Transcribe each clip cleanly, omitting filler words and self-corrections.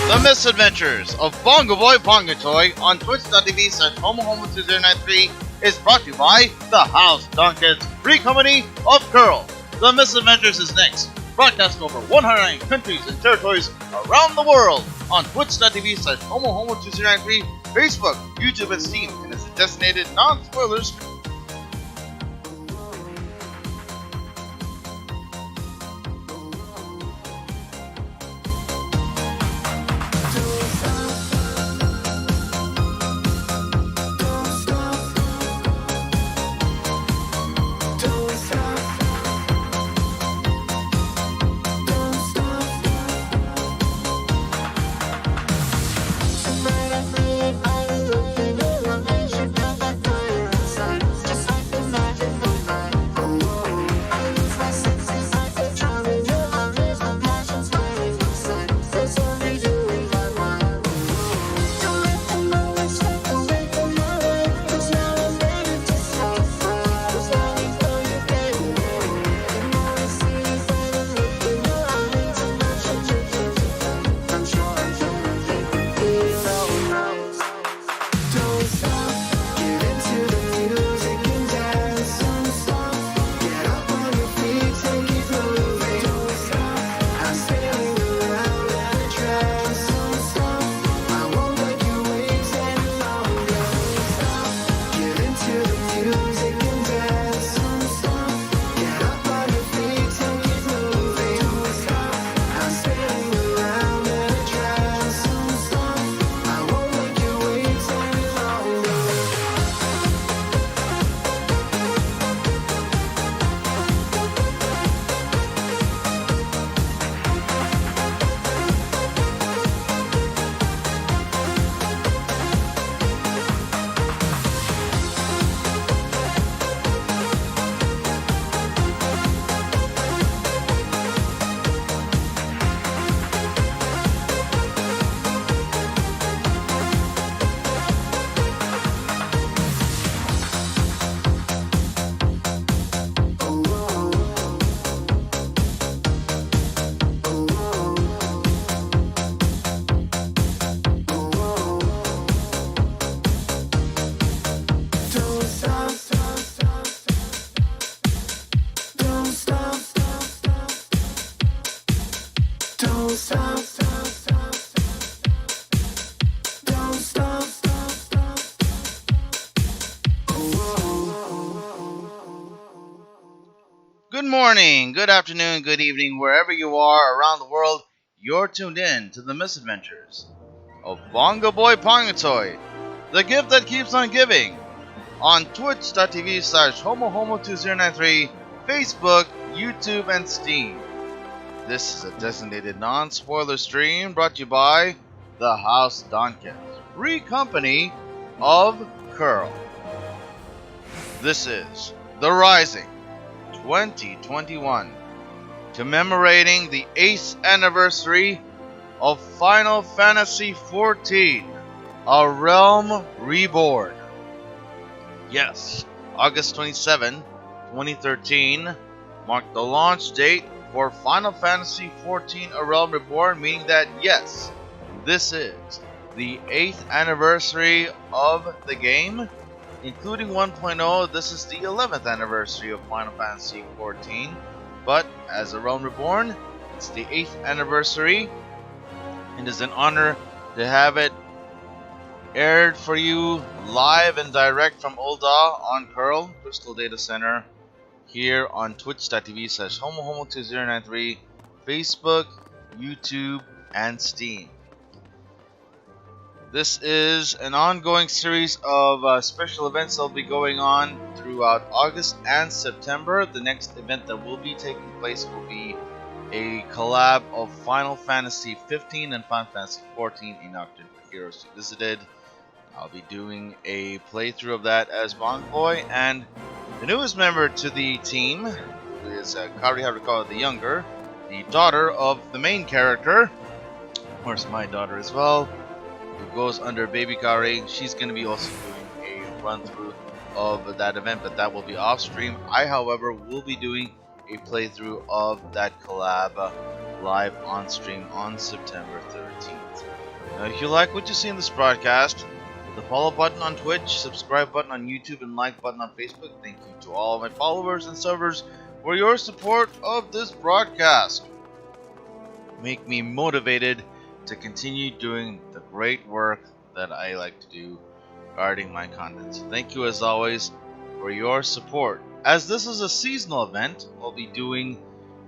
The Misadventures of Bongaboi Pangyatoy on twitch.tv/homohomo2093 is brought to you by the House Duncans, free company of Coeurl. The Misadventures is next, broadcast over 109 countries and territories around the world on twitch.tv/homohomo2093, Facebook, YouTube, and Steam, and is a designated non-spoilers. Don't stop. Good morning, good afternoon, good evening, wherever you are around the world. You're tuned in to the misadventures of Bongaboi Pangyatoy, the gift that keeps on giving, on twitch.tv/HomoHomo2093, Facebook, YouTube, and Steam. This is a designated non-spoiler stream brought to you by the House Donket, free company of Coeurl. This is The Rising 2021, commemorating the 8th anniversary of Final Fantasy XIV, A Realm Reborn. Yes, August 27, 2013 marked the launch date for Final Fantasy XIV, A Realm Reborn, meaning that yes, this is the 8th anniversary of the game. Including 1.0, this is the 11th anniversary of Final Fantasy XIV, but as A Realm Reborn, it's the 8th anniversary, and it's an honor to have it aired for you live and direct from Ul'dah on Coeurl, Crystal Data Center, here on twitch.tv/HomoHomo2093, Facebook, YouTube, and Steam. This is an ongoing series of special events that will be going on throughout August and September. The next event that will be taking place will be a collab of Final Fantasy XV and Final Fantasy XIV in October Heroes Revisited. I'll be doing a playthrough of that as Bongaboi, and the newest member to the team, who is Kari Harukawa the Younger, the daughter of the main character, of course my daughter as well, who goes under Baby Kari. She's going to be also doing a run-through of that event, but that will be off-stream. I, however, will be doing a playthrough of that collab live on-stream on September 13th. Now, if you like what you see in this broadcast, the follow button on Twitch, subscribe button on YouTube, and like button on Facebook. Thank you to all of my followers and servers for your support of this broadcast. Make me motivated to continue doing the great work that I like to do regarding my content. So thank you as always for your support. As this is a seasonal event, I'll be doing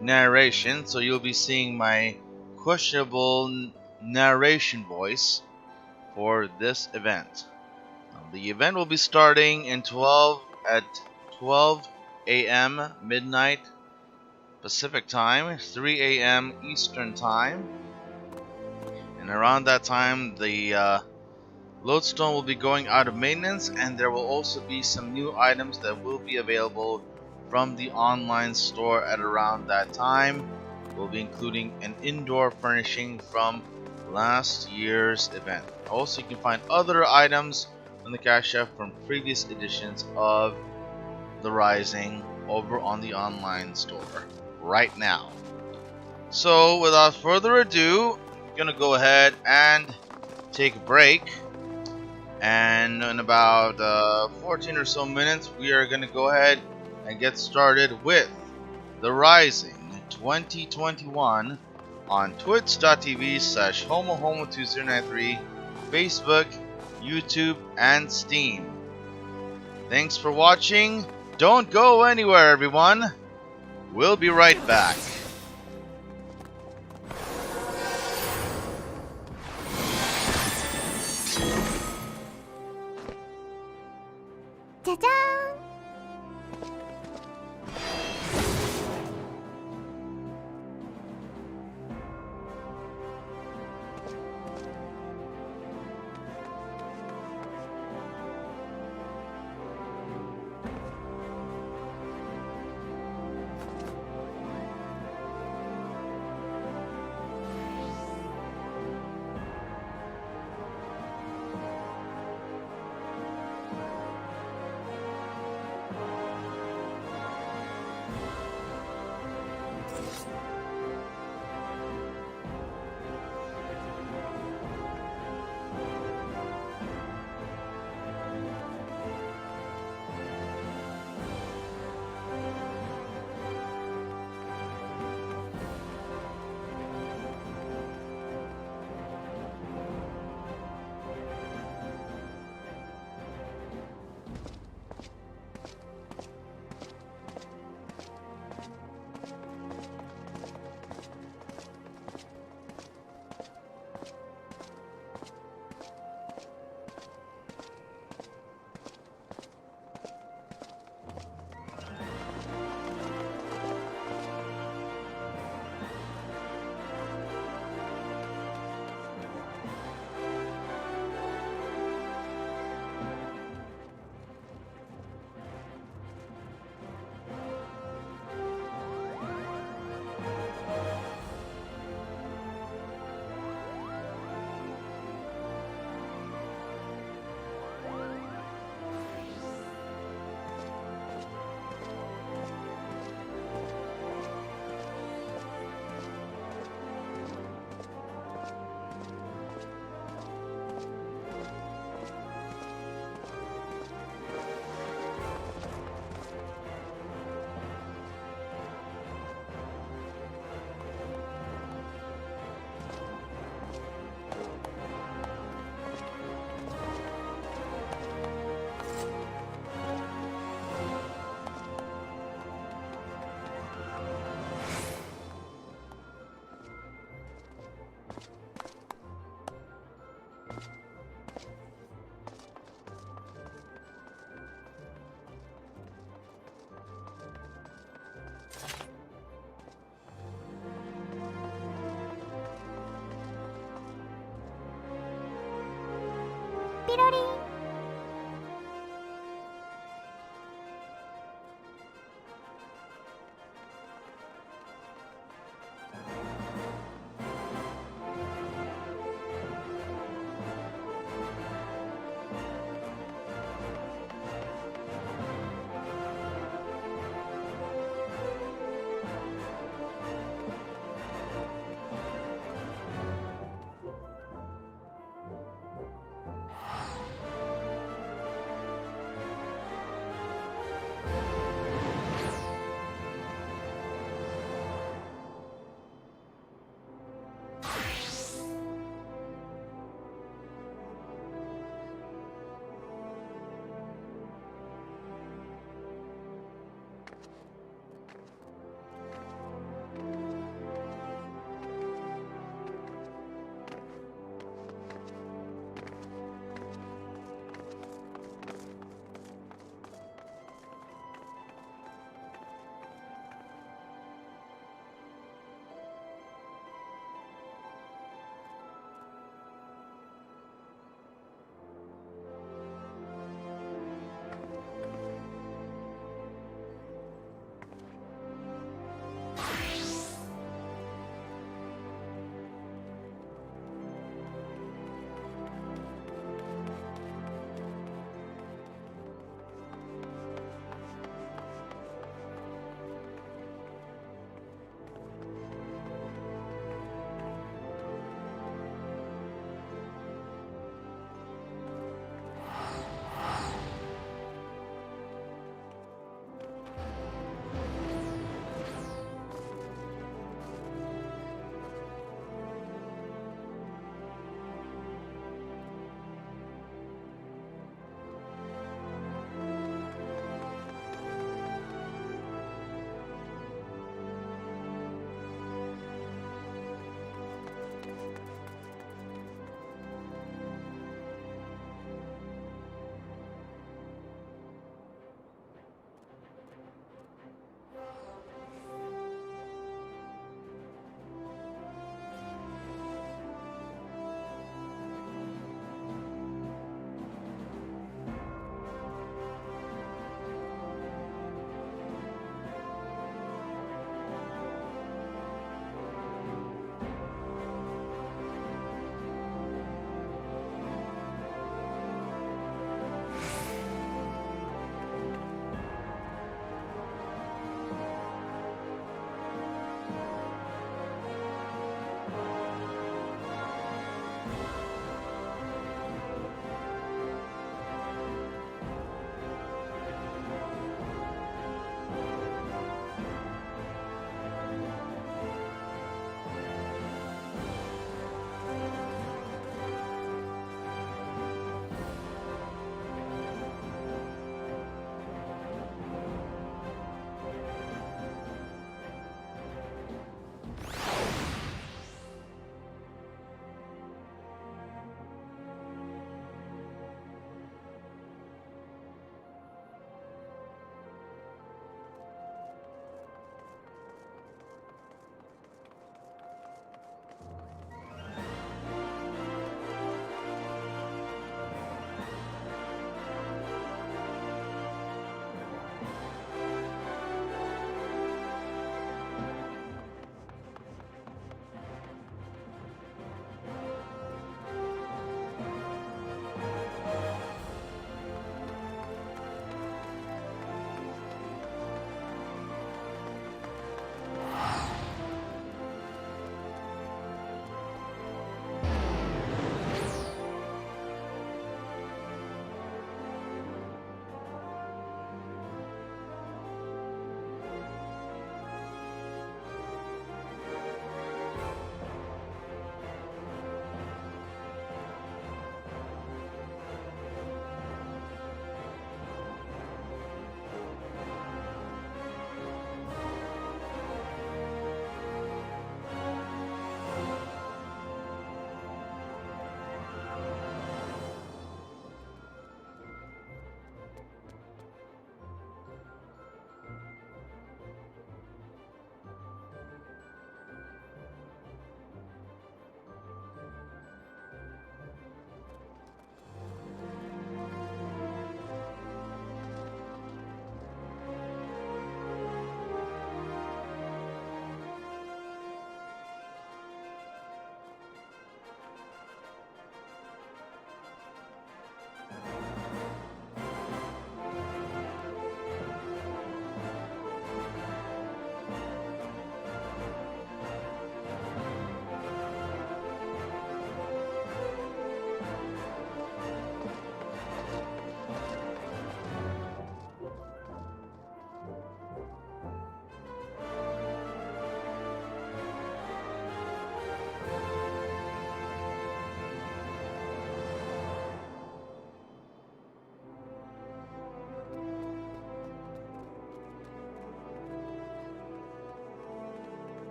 narration, so you'll be seeing my questionable narration voice for this event. The event will be starting at 12 a.m. midnight Pacific time, 3 a.m. Eastern time. And around that time, the lodestone will be going out of maintenance, and there will also be some new items that will be available from the online store at around that time. We'll be including an indoor furnishing from last year's event. Also, you can find other items on the cash shelf from previous editions of The Rising over on the online store right now. So, without further ado, gonna go ahead and take a break, and in about 14 or so minutes we are gonna go ahead and get started with The Rising 2021 on twitch.tv/HomoHomo2093, Facebook, YouTube, and Steam. Thanks for watching. Don't go anywhere, everyone. We'll be right back. 짜잔!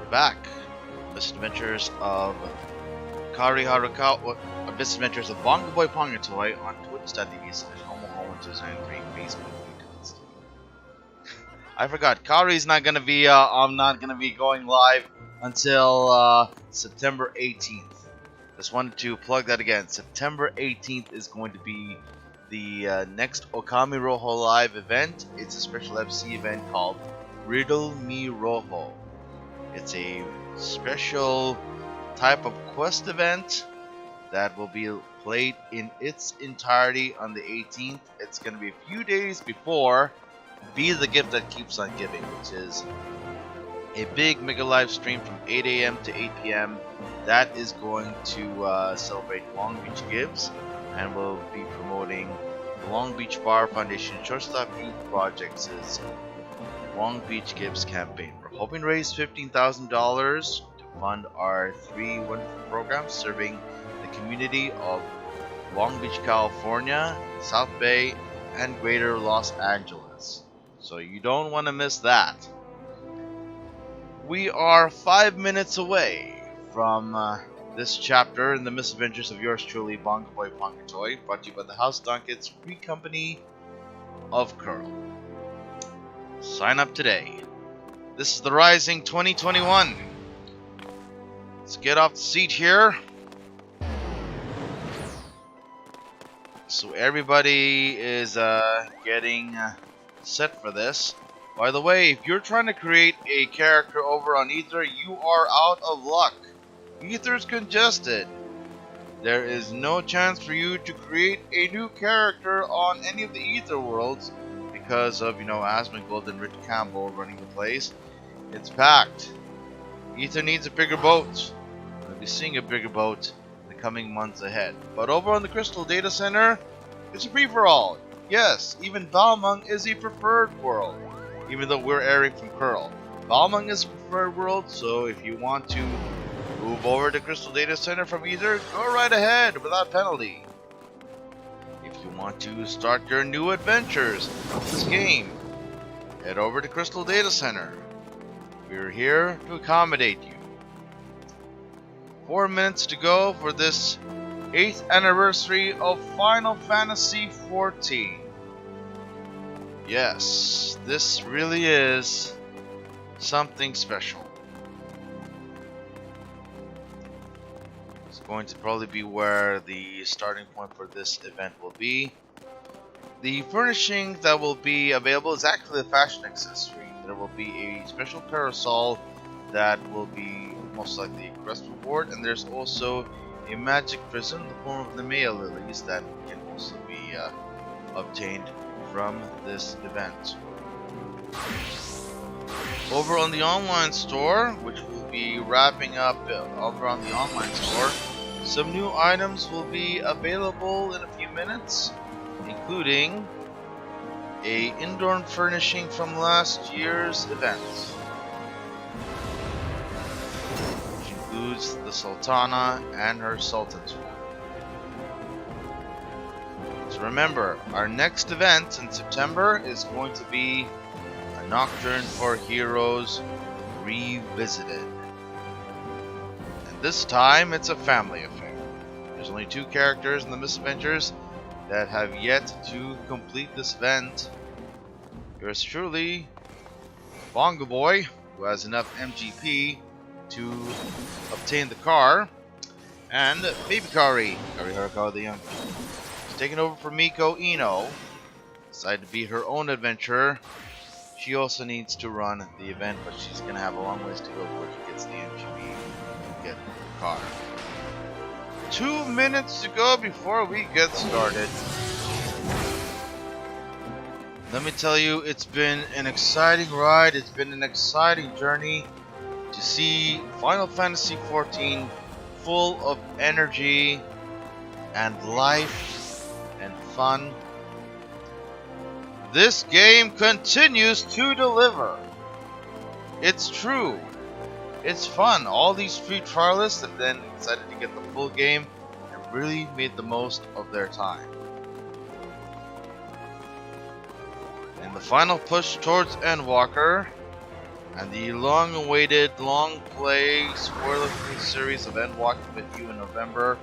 we're back. Misadventures of Kari Haruka, Misadventures of Bongaboi Pangyatoy on twitch.tv/homoholo293 Facebook. I forgot, Kari's not gonna be, I'm not gonna be going live until September 18th. Just wanted to plug that again. September 18th is going to be the next Okami Roho live event. It's a special MC event called Riddle Me Roho. It's a special type of quest event that will be played in its entirety on the 18th. It's going to be a few days before Be the Gift That Keeps on Giving, which is a big mega live stream from 8 a.m. to 8 p.m. that is going to celebrate Long Beach Gives, and will be promoting the Long Beach Bar Foundation Shortstop Youth Project's Long Beach Gives campaign. We're hoping to raise $15,000 to fund our 3 wonderful programs serving the community of Long Beach, California, South Bay, and Greater Los Angeles. So you don't want to miss that. We are 5 minutes away from this chapter in the misadventures of yours truly, Bongaboi Pangyatoy, brought to you by the House Dunkets Free Company of Coeurl. Sign up today. This is the Rising 2021. Let's get off the seat here. So everybody is getting set for this. By the way, if you're trying to create a character over on Ether, you are out of luck. Ether's congested. There is no chance for you to create a new character on any of the Ether worlds because of, Asmongold and Rich Campbell running the place. It's packed. Ether needs a bigger boat. We'll be seeing a bigger boat in the coming months ahead. But over on the Crystal Data Center, it's a free-for-all. Yes, even Balmung is a preferred world, even though we're airing from Coeurl. Balmung is a preferred world, so if you want to move over to Crystal Data Center from Ether, go right ahead without penalty. If you want to start your new adventures of this game, head over to Crystal Data Center. We're here to accommodate you. 4 minutes to go for this 8th anniversary of Final Fantasy XIV. Yes, this really is something special. It's going to probably be where the starting point for this event will be. The furnishing that will be available is actually a fashion accessory. There will be a special parasol that will be most likely a quest reward, and there's also a magic prism in the form of the Maya Lilies that can also be obtained from this event. Over on the online store, which will be wrapping up over on the online store, some new items will be available in a few minutes, including a indoor furnishing from last year's event, which includes the Sultana and her Sultan's robe. So remember, our next event in September is going to be a Nocturne for Heroes Revisited. And this time it's a family affair. There's only 2 characters in the misadventures that have yet to complete this event. Yours truly, Bongaboi, who has enough MGP to obtain the car, and Baby Kari Haruka the Young. She's taken over from Miko Ino. Decided to be her own adventurer. She also needs to run the event, but she's gonna have a long ways to go before she gets the MGP to get the car. 2 minutes to go before we get started. Let me tell you, it's been an exciting ride. It's been an exciting journey to see Final Fantasy XIV full of energy and life and fun. This game continues to deliver. It's true. It's fun. All these free trialists have then decided to get the full game and really made the most of their time. In the final push towards Endwalker, and the long-awaited, long-play, spoiler-free series of Endwalking with You in November.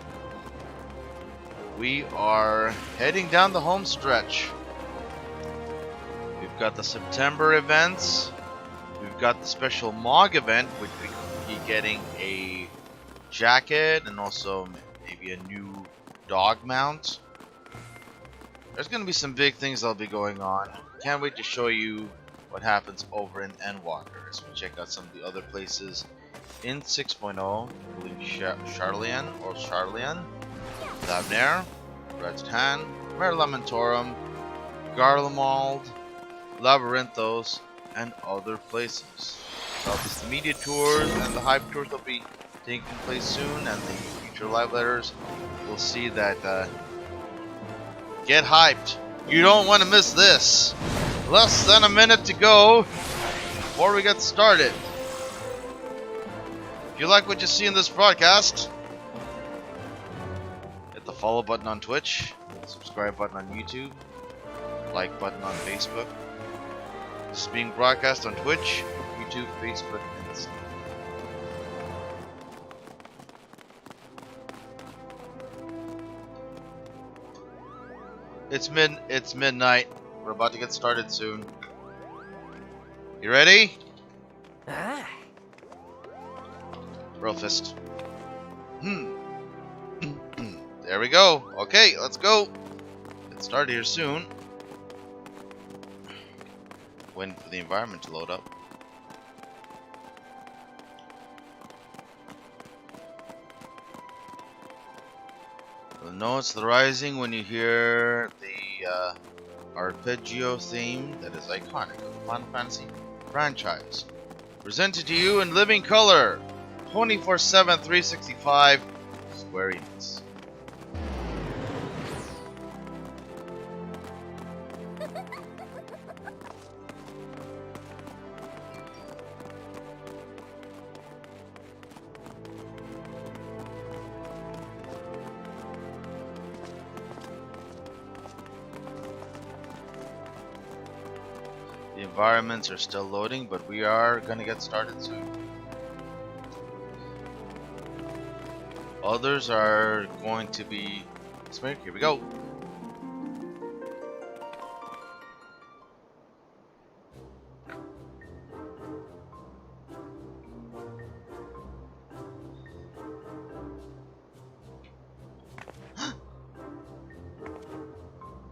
We are heading down the home stretch. We've got the September events. We've got the special MOG event, which we could be getting a jacket and also maybe a new dog mount. There's going to be some big things that'll be going on. Can't wait to show you what happens over in Endwalker as we check out some of the other places in 6.0, including Charlian or Charlian, Labnair, Redtan, Mare Lamentorum, Garlemald, Labyrinthos, and other places. Obviously, the media tours and the hype tours will be taking place soon, and the future live letters will see that. Get hyped! You don't want to miss this! Less than a minute to go before we get started. If you like what you see in this broadcast, hit the follow button on Twitch, subscribe button on YouTube, like button on Facebook. This is being broadcast on Twitch, YouTube, Facebook, and Steam. It's midnight. We're about to get started soon. You ready? Ah. Roll fist. There we go. Okay, let's go. Get started here soon. Waiting for the environment to load up. You'll know it's the rising when you hear the arpeggio theme that is iconic of the Final Fantasy franchise. Presented to you in living color, 24/7, 365, Square Enix. The environments are still loading, but we are going to get started soon. Others are going to be... Here we go.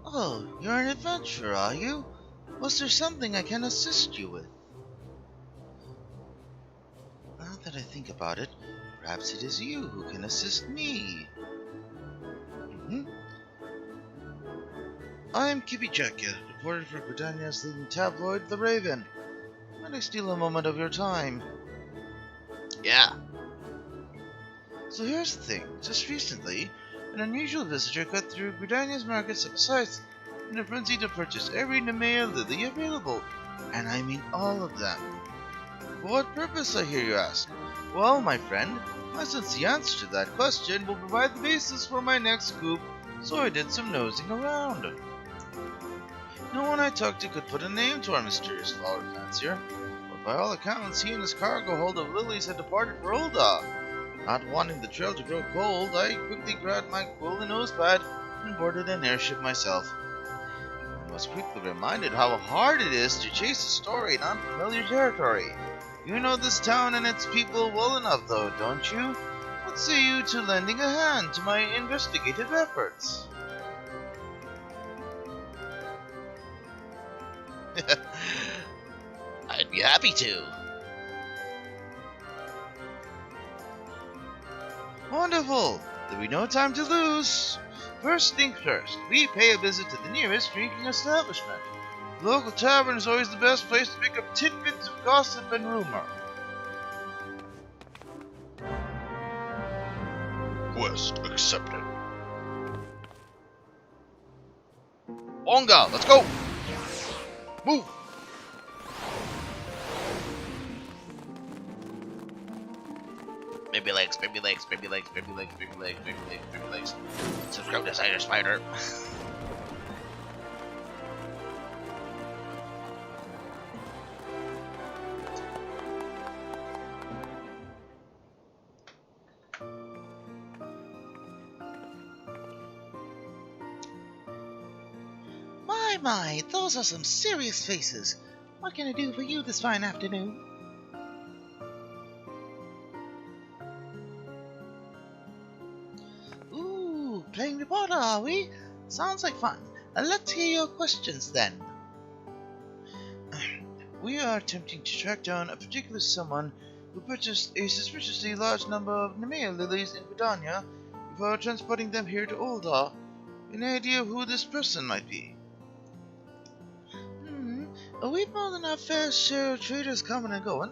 Oh, you're an adventurer, are you? Was there something I can assist you with? Now that I think about it, perhaps it is you who can assist me. I am Kibijaka, reporter for Britannia's leading tabloid, The Raven. Might I steal a moment of your time? Yeah. So here's the thing. Just recently, an unusual visitor cut through Britannia's markets of sites in a frenzy to purchase every Nemea lily available, and I mean all of them. For what purpose, I hear you ask? Well, my friend, I sense the answer to that question will provide the basis for my next scoop, so I did some nosing around. No one I talked to could put a name to our mysterious flower fancier, but by all accounts he and his cargo hold of lilies had departed for Ul'dah. Not wanting the trail to grow cold, I quickly grabbed my quill and nosepad and boarded an airship myself. I was quickly reminded how hard it is to chase a story in unfamiliar territory. You know this town and its people well enough, though, don't you? What say you to lending a hand to my investigative efforts? I'd be happy to. Wonderful! There'll be no time to lose. First things first, we pay a visit to the nearest drinking establishment. The local tavern is always the best place to pick up tidbits of gossip and rumor. Quest accepted. Bonga, let's go! Move! Baby legs, baby legs, baby legs, baby legs, baby legs, baby legs, baby legs. Subscribe to Cider Spider. My, those are some serious faces. What can I do for you this fine afternoon? Ooh, playing reporter, are we? Sounds like fun. Let's hear your questions then. We are attempting to track down a particular someone who purchased a suspiciously large number of Nemea lilies in Gridania before transporting them here to Uldar. Any idea who this person might be? We've more than our fair share of traders coming and going,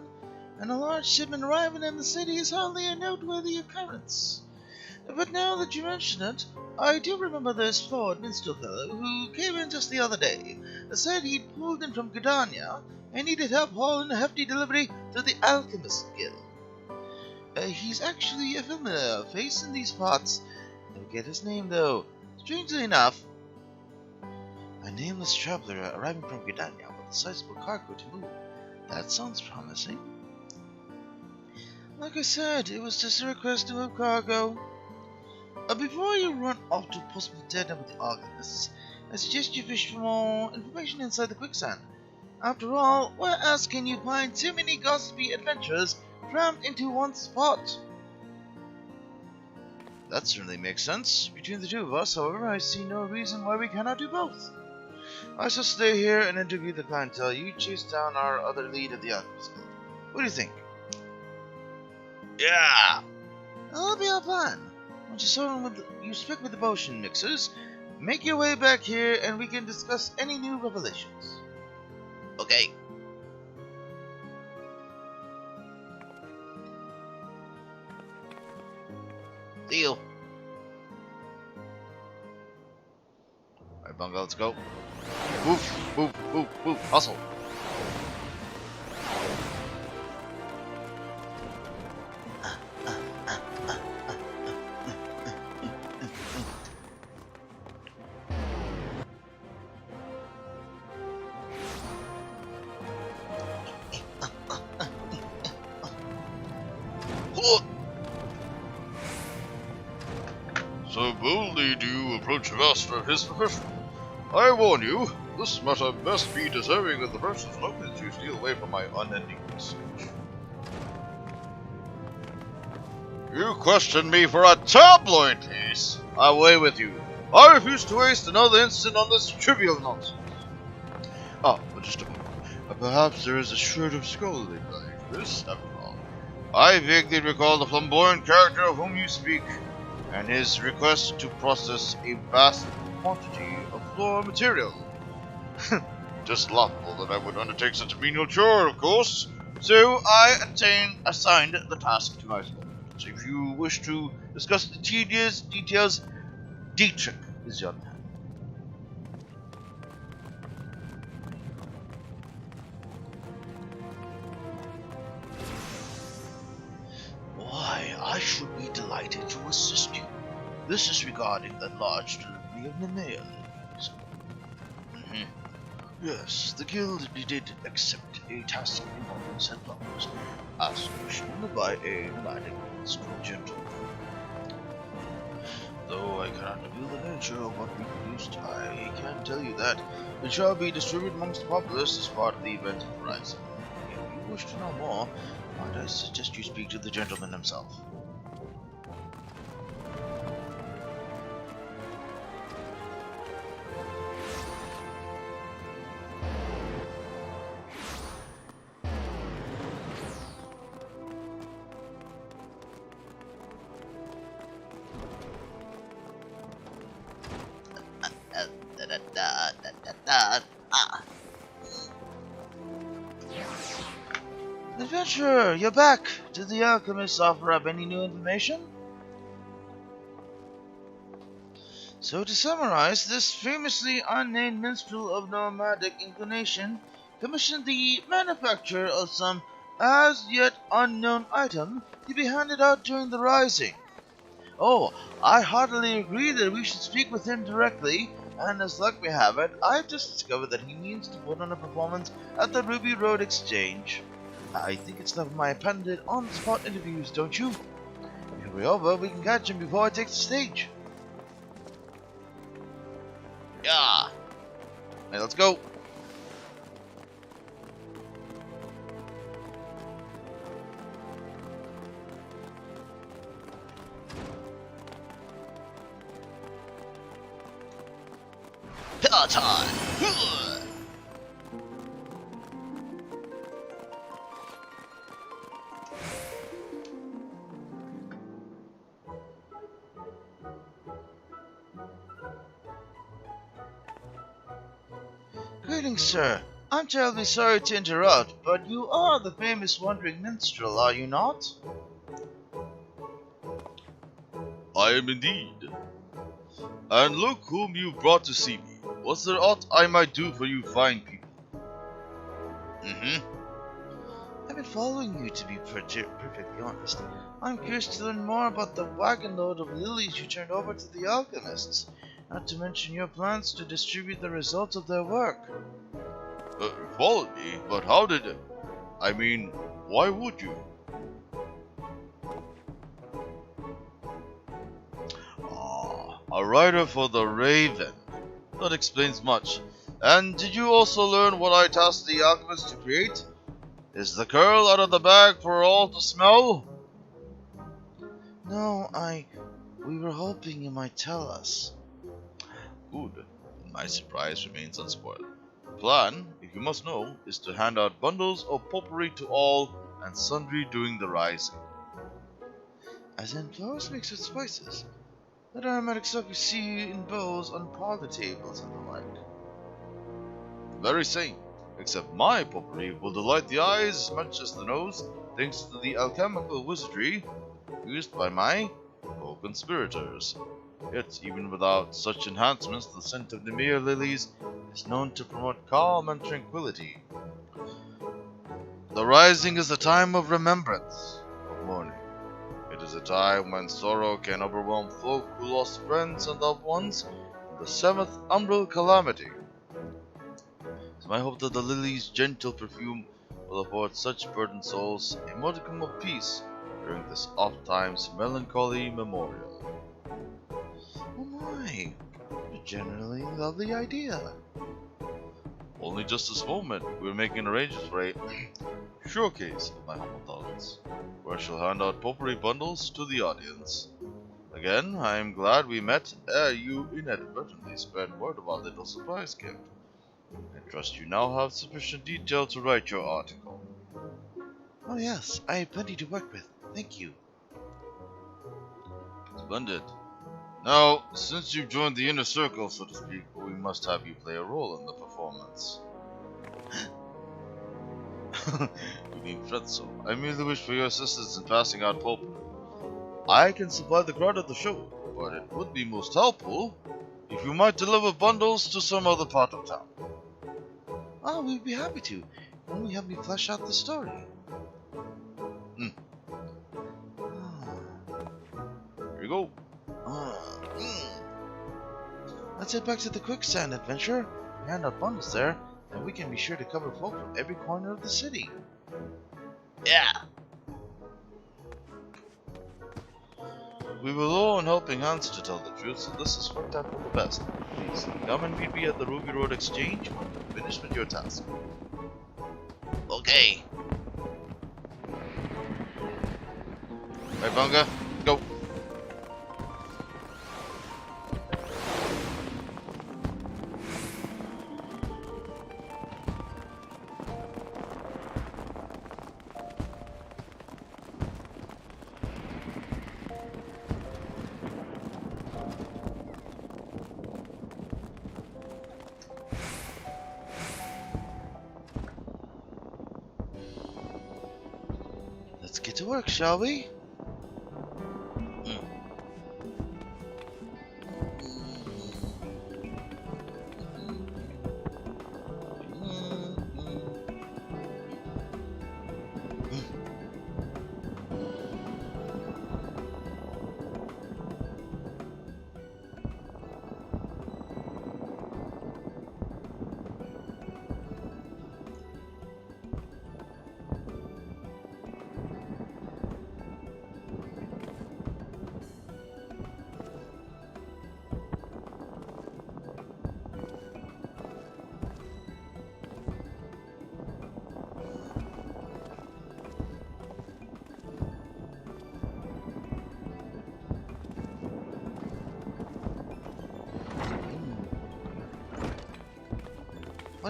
and a large shipment arriving in the city is hardly a noteworthy occurrence. But now that you mention it, I do remember this Ford minstrel fellow who came in just the other day, said he'd pulled in from Gridania and needed help hauling a hefty delivery to the Alchemist Guild. He's actually a familiar face in these parts. Never get his name though. Strangely enough, a nameless traveler arriving from Gridania with a sizable cargo to move. That sounds promising. Like I said, it was just a request to move cargo. Before you run off to a possible dead end with the Alchemists, I suggest you fish for more information inside the quicksand. After all, where else can you find so many gossipy adventurers crammed into one spot? That certainly makes sense. Between the two of us, however, I see no reason why we cannot do both. I shall stay here and interview the clientele. You chase down our other lead at the Alchemist Guild. What do you think? Yeah! That'll be our plan. Once you speak with the potion mixers, make your way back here and we can discuss any new revelations. Okay. Deal. Alright, Bunga, let's go. Move, move, move, move, hustle. So boldly do you approach a master of his profession. I warn you, this matter best be deserving of the person's notice you steal away from my unending research. You question me for a tabloid case? Away with you. I refuse to waste another instant on this trivial nonsense. Ah, but just a moment. Perhaps there is a shred of scholarly value to this, after all. I vaguely recall the flamboyant character of whom you speak, and his request to process a vast quantity of floor material. Just laughable that I would undertake such a menial chore, of course. So I assigned the task to my subordinates. If you wish to discuss the tedious details, Dietrich is your man. Why, I should be delighted to assist you. This is regarding the large delivery of Nemea lilies. Yes, the guild did accept a task involving said flowers, as commissioned by a nomadic minstrel gentleman. Though I cannot reveal the nature of what we produced, I can tell you that it shall be distributed amongst the populace as part of the event horizon. If you wish to know more, might I suggest you speak to the gentleman himself? Adventurer, you're back! Did the alchemists offer up any new information? So to summarize, this famously unnamed minstrel of nomadic inclination commissioned the manufacture of some as yet unknown item to be handed out during the rising. Oh, I heartily agree that we should speak with him directly, and as luck may have it, I've just discovered that he means to put on a performance at the Ruby Road Exchange. I think it's enough of my patented on-the-spot interviews, don't you? If we're over, we can catch him before he takes the stage. Yeah. Hey, let's go. Peloton! Greetings, sir. I'm terribly sorry to interrupt, but you are the famous wandering minstrel, are you not? I am indeed. And look whom you brought to see me. Was there aught I might do for you fine people? I've been following you, to be perfectly honest. I'm curious to learn more about the wagon load of lilies you turned over to the alchemists, not to mention your plans to distribute the results of their work. You followed me, but how did it? I mean, why would you? A writer for the Raven. That explains much. And did you also learn what I tasked the alchemist to create? Is the Coeurl out of the bag for all to smell? No, we were hoping you might tell us. Good. My surprise remains unspoiled. The plan, if you must know, is to hand out bundles of potpourri to all and sundry during the rising. As in flowers mixed with spices. That aromatic stuff you see in bowls on parlor tables and the like. Very same. Except my potpourri will delight the eyes as much as the nose, thanks to the alchemical wizardry used by my co-conspirators. Yet, even without such enhancements, the scent of Nemir lilies is known to promote calm and tranquility. The rising is a time of remembrance, of mourning. It is a time when sorrow can overwhelm folk who lost friends and loved ones in the 7th umbral calamity. It's my hope that the lily's gentle perfume will afford such burdened souls a modicum of peace during this oft-times melancholy memorial. Oh my, a generally lovely idea. Only just this moment, we're making arrangements for a showcase of my humble talents, where I shall hand out potpourri bundles to the audience. Again, I am glad we met ere you inadvertently spread word of our little surprise gift. I trust you now have sufficient detail to write your article. Oh yes, I have plenty to work with. Thank you. Splendid. Now, since you've joined the inner circle, so to speak, we must have you play a role in the performance. You needn't fret so. I merely wish for your assistance in passing out potpourri. I can supply the crowd at the show, but it would be most helpful if you might deliver bundles to some other part of town. Oh, we'd be happy to. Only help me flesh out the story. Here you go. Let's head back to the quicksand adventure. Hand out bundles there, and we can be sure to cover folk from every corner of the city. Yeah. We were low on helping hands, to tell the truth, so this has worked out for the best. Please, come and meet me at the Ruby Road Exchange when you're finished with your task. Okay. Right, Bunga, go. Let's get to work, shall we?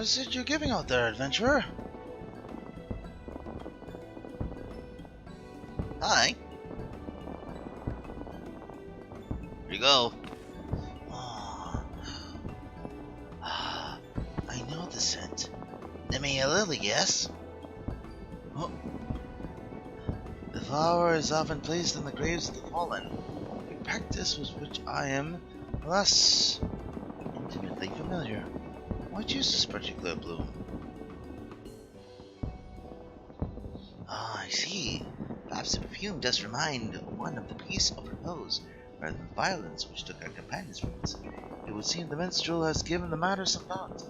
What is it you're giving out there, adventurer? Hi. Here you go. I know the scent. Nemea lily, yes? Oh. The flower is often placed in the graves of the fallen, a practice with which I am, alas, intimately familiar. Why choose this particular bloom? Ah, I see. Perhaps the perfume does remind one of the peace of repose, rather than violence which took our companions from us. It would seem the minstrel has given the matter some thought.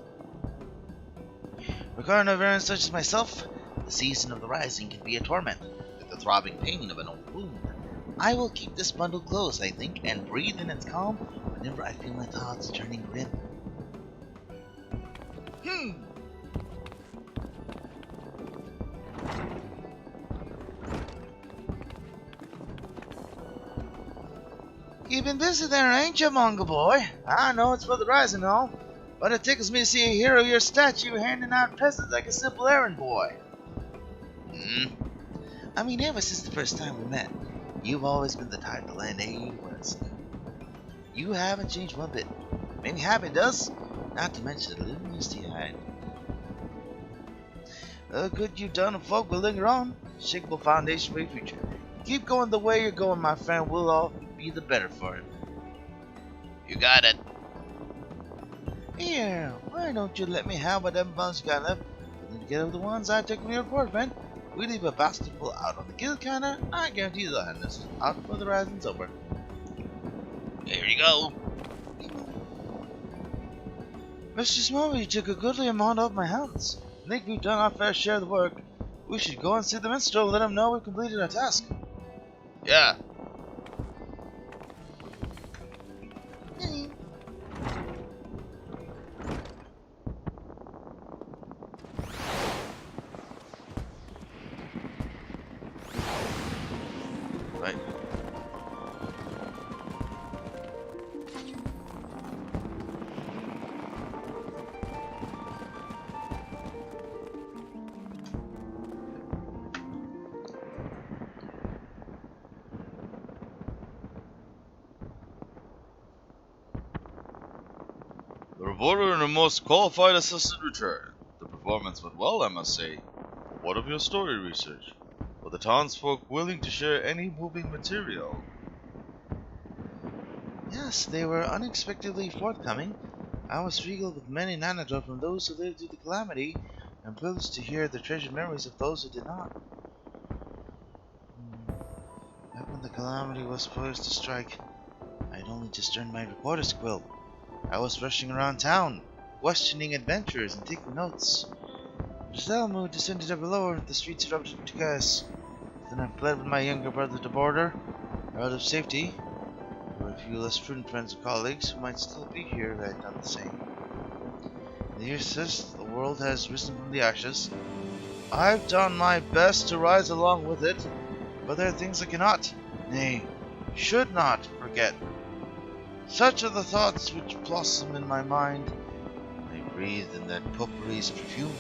Regarding a variant such as myself, the season of the rising can be a torment, like the throbbing pain of an old wound. I will keep this bundle close, I think, and breathe in its calm whenever I feel my thoughts turning grim. You've been busy there, ain't you, Bongaboi? I know it's for the rise and all, but it tickles me to see a hero of your statue handing out presents like a simple errand boy. I mean, ever since the first time we met, you've always been the type to lend aid when it's needed. You haven't changed one bit. Made me happy, does? Not to mention the littlest you had. Good you've done, and folk will linger on. Shakable foundation for your future. Keep going the way you're going, my friend. We'll all be the better for it. You got it. Here, why don't you let me have what them funds you got left? And then together with the ones I took from your report, man. We leave a basketful out on the guild counter. I guarantee they'll hand this out before the rising's over. Here you go. Mr. Small, you took a goodly amount off my hands. I think we've done our fair share of the work. We should go and see the minstrel and let him know we've completed our task. Yeah. Right. The reporter and a most qualified assistant returned. The performance went well, I must say. What of your story research? Were the townsfolk willing to share any moving material? Yes, they were unexpectedly forthcoming. I was regaled with many an anecdote from those who lived through the calamity, and privileged to hear the treasured memories of those who did not. Back when the calamity was poised to strike, I had only just earned my reporter's quill. I was rushing around town, questioning adventurers and taking notes. Giselle mood descended ever lower, the streets erupted into chaos. Then I fled with my younger brother to border, out of safety. There were a few less prudent friends and colleagues who might still be here if I had done the same. The year says the world has risen from the ashes. I've done my best to rise along with it, but there are things I cannot, nay, should not forget. Such are the thoughts which blossom in my mind. I breathe in that potpourri's perfume.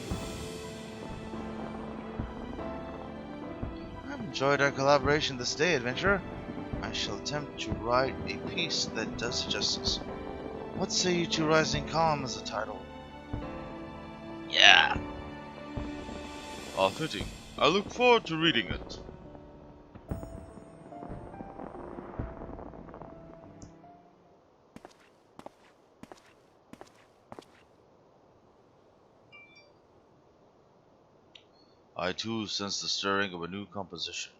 I've enjoyed our collaboration this day, adventurer. I shall attempt to write a piece that does it justice. What say you to Rising Calm as a title? Yeah. Fitting. I look forward to reading it. I too sense the stirring of a new composition.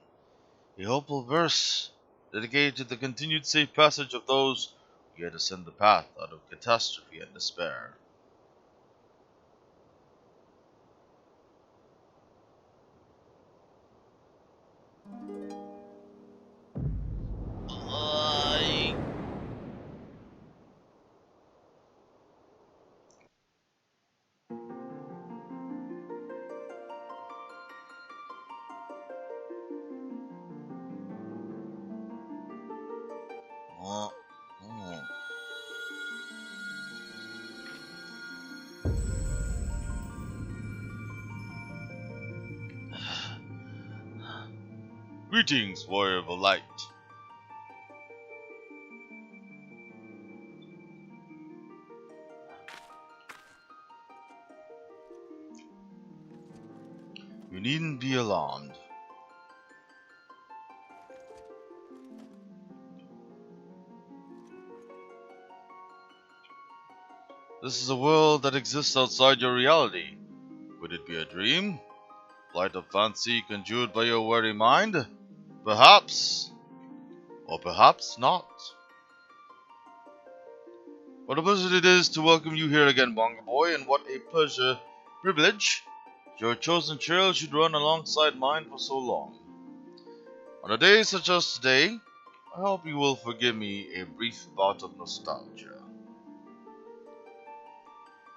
A hopeful verse dedicated to the continued safe passage of those who yet ascend the path out of catastrophe and despair. Oh. Greetings, warrior of the light. You needn't be alarmed. This is a world that exists outside your reality. Could it be a dream? Light of fancy conjured by your weary mind? Perhaps. Or perhaps not. What a pleasure it is to welcome you here again, Bongaboi, and what a privilege. Your chosen trail should run alongside mine for so long. On a day such as today, I hope you will forgive me a brief bout of nostalgia.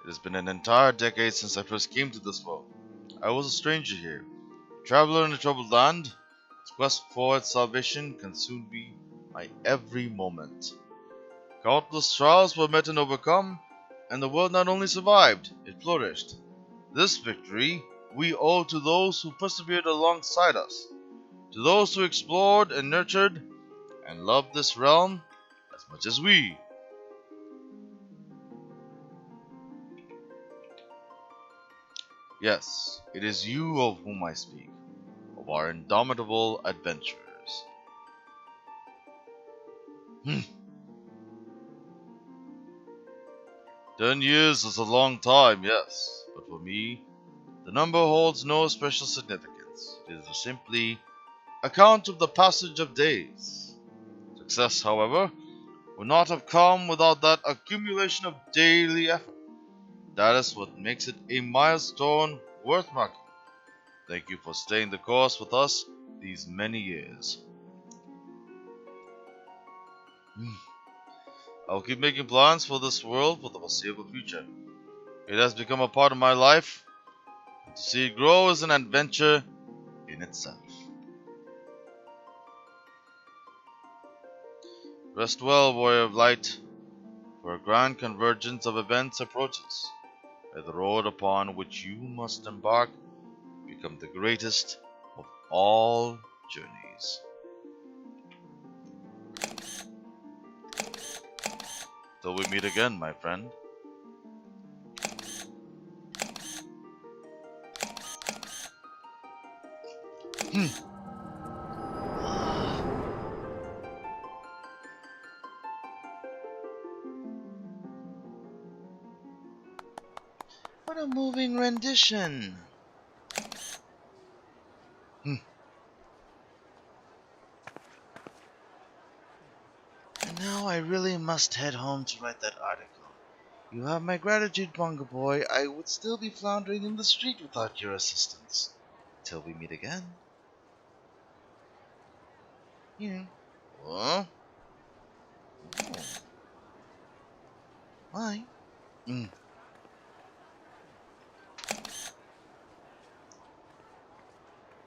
It has been an entire decade since I first came to this world. I was a stranger here, a traveler in a troubled land. Its quest for its salvation consumed me my every moment. Countless trials were met and overcome, and the world not only survived, it flourished. This victory we owe to those who persevered alongside us, to those who explored and nurtured and loved this realm as much as we. Yes, it is you of whom I speak, of our indomitable adventurers. 10 years is a long time, yes, but for me, the number holds no special significance. It is simply a count of the passage of days. Success, however, would not have come without that accumulation of daily effort. That is what makes it a milestone worth marking. Thank you for staying the course with us these many years. I will keep making plans for this world for the foreseeable future. It has become a part of my life, and to see it grow is an adventure in itself. Rest well, warrior of light, for a grand convergence of events approaches. May the road upon which you must embark become the greatest of all journeys. Till we meet again, my friend. What a moving rendition. And now I really must head home to write that article. You have my gratitude, Bongaboi. I would still be floundering in the street without your assistance. Till we meet again. Here. Huh? Oh. Why? A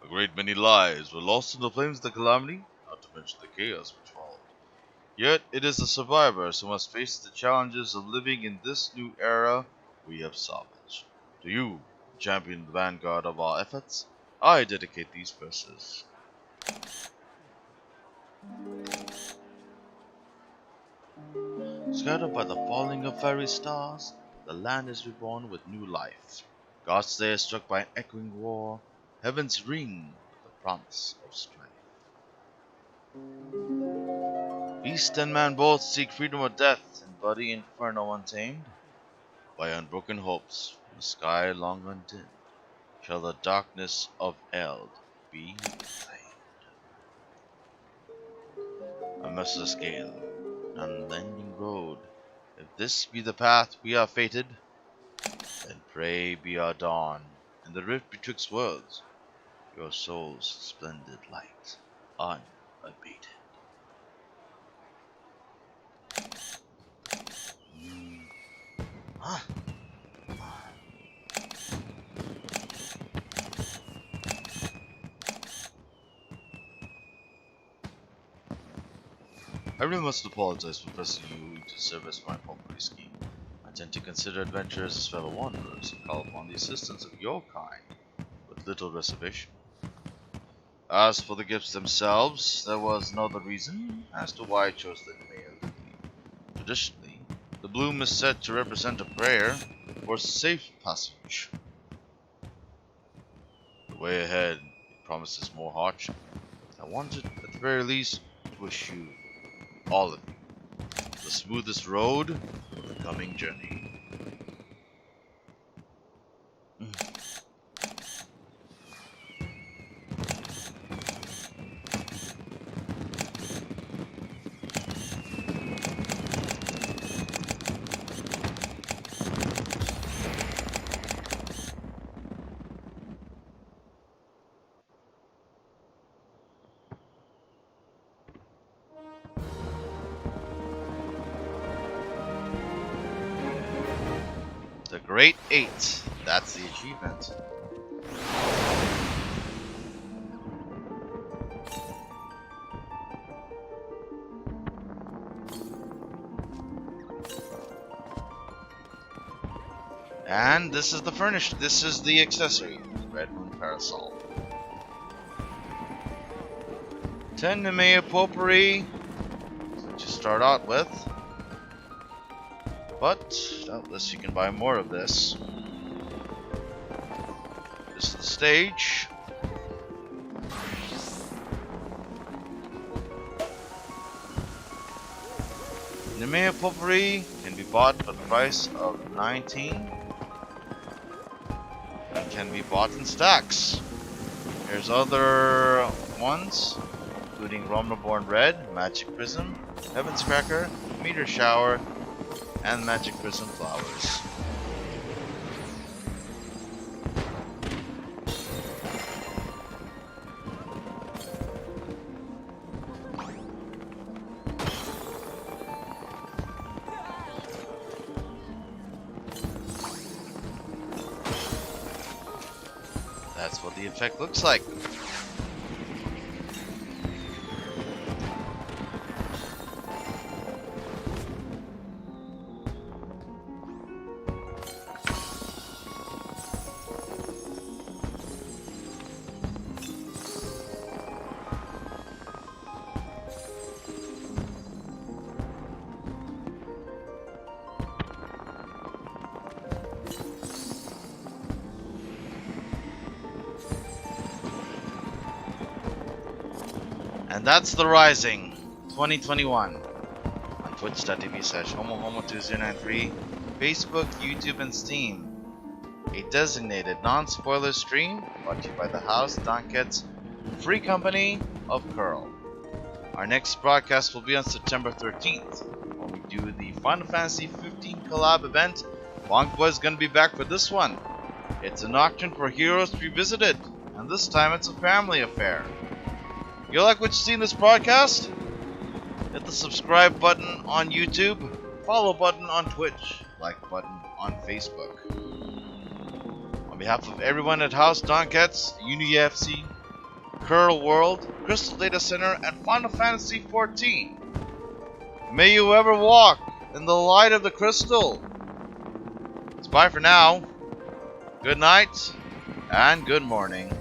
great many lives were lost in the flames of the calamity, not to mention the chaos which followed. Yet it is the survivors who must face the challenges of living in this new era we have salvaged. To you, champion the vanguard of our efforts, I dedicate these verses. Scattered by the falling of fairy stars, the land is reborn with new life. Gods there struck by an echoing war, heavens ring with the promise of strife. Beast and man both seek freedom or death, and body inferno untamed. By unbroken hopes, from the sky long undimmed, shall the darkness of Eld be reclaimed. A merciless gale, an unending road, if this be the path we are fated, then pray be our dawn, in the rift betwixt worlds, your soul's splendid light unabated. Huh? I really must apologize for pressing you into service for my property scheme. I tend to consider adventurers as fellow wanderers and call upon the assistance of your kind with little reservation. As for the gifts themselves, there was no other reason as to why I chose the male. Traditionally, the bloom is said to represent a prayer for safe passage. The way ahead promises more hardship. I wanted, at the very least, to wish you, all of you, the smoothest road for the coming journey. The Great 8. That's the achievement. And this is the furnished. This is the accessory. Red Moon Parasol. 10 Nemea Potpourri. That's what you start out with. But doubtless you can buy more of this. This is the stage. Nemea Potpourri can be bought for the price of 19 and can be bought in stacks. There's other ones, including A REALM REBORN Red, Magic Prism, Heaven's Cracker, Meteor Shower, and Magic Prism Flowers. That's what the effect looks like. And that's The Rising 2021 on twitch.tv/homohomo2093, Facebook, YouTube, and Steam. A designated non-spoiler stream brought to you by the House Donket's free company of Coeurl. Our next broadcast will be on September 13th when we do the Final Fantasy XV collab event. Bongaboi is going to be back for this one. It's a nocturne for heroes to be visited, and this time it's a family affair. You like what you see in this broadcast? Hit the subscribe button on YouTube, follow button on Twitch, like button on Facebook. On behalf of everyone at House Donkets, UniFC, Coeurl World, Crystal Data Center, and Final Fantasy XIV, may you ever walk in the light of the crystal. It's bye for now. Good night and good morning.